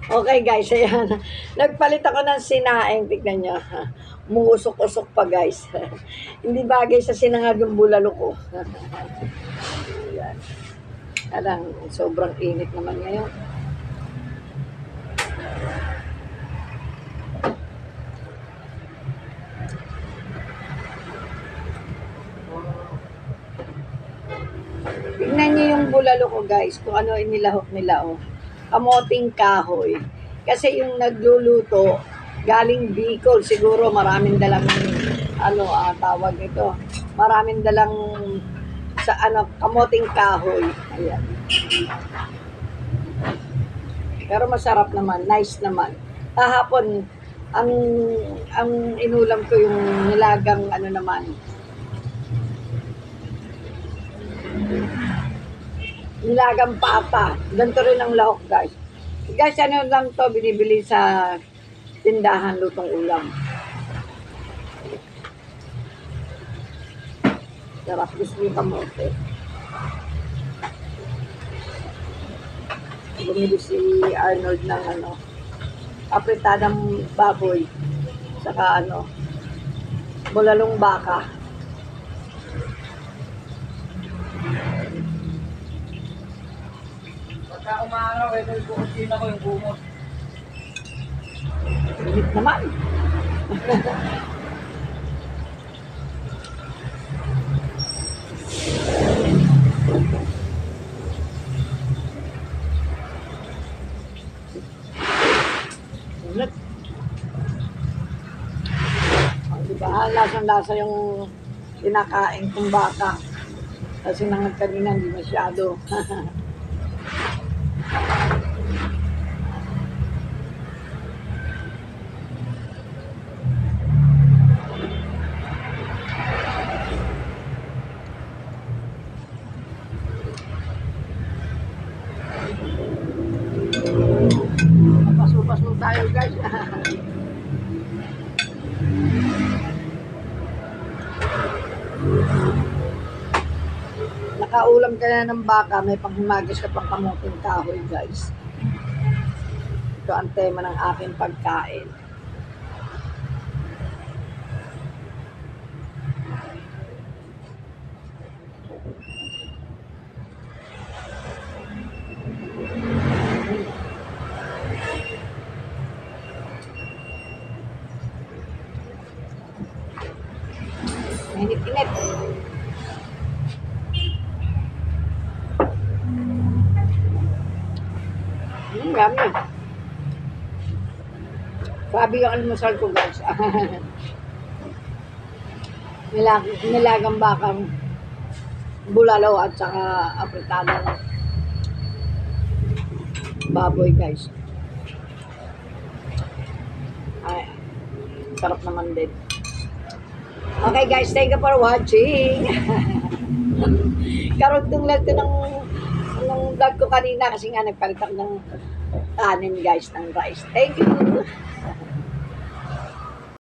Okay guys, ayan. Nagpalit ako ng sinaing. Tignan nyo. Muusok-usok pa guys. Hindi bagay sa sinangag yung bulalo ko. Ayan. Alang, sobrang init naman ngayon. Tignan niyo yung bulalo ko guys, kung ano inilahok nila oh. Kamoting kahoy. Kasi yung nagluluto, galing Bicol, siguro maraming dalang, tawag nito, maraming dalang sa kamoting kahoy. Ayan. Pero masarap naman, nice naman. Kahapon, ang ang inulam ko yung nilagang nilagang pata. Ganito rin ang lahok, guys. Guys, ano lang to binibili sa tindahan lutong ulam. Sarap, gusto yung kamote. Bumili si Arnold ng apretadang baboy. Saka bulalong baka. Pagka umaaraw, may kukusina ko yung gumot. Init naman. Init. Diba? Lasang-lasa yung kinakain kong baka. Kasi nang kanina hindi masyado. Paso-paso tayo guys. Nakaulam ka na ng baka, may panghimagis ka pang kamuting kahoy guys. Ito ang tema ng aking pagkain. Init-init. Yummy. Sabi yung almusal ko guys. Nilagang bakang bulalo at saka apretadang baboy guys. Ay, sarap naman din. Okay guys, thank you for watching. Karugtong lang ito ng vlog ko kanina kasi nga nagpalit ako ng kanin guys, ng rice. Thank you.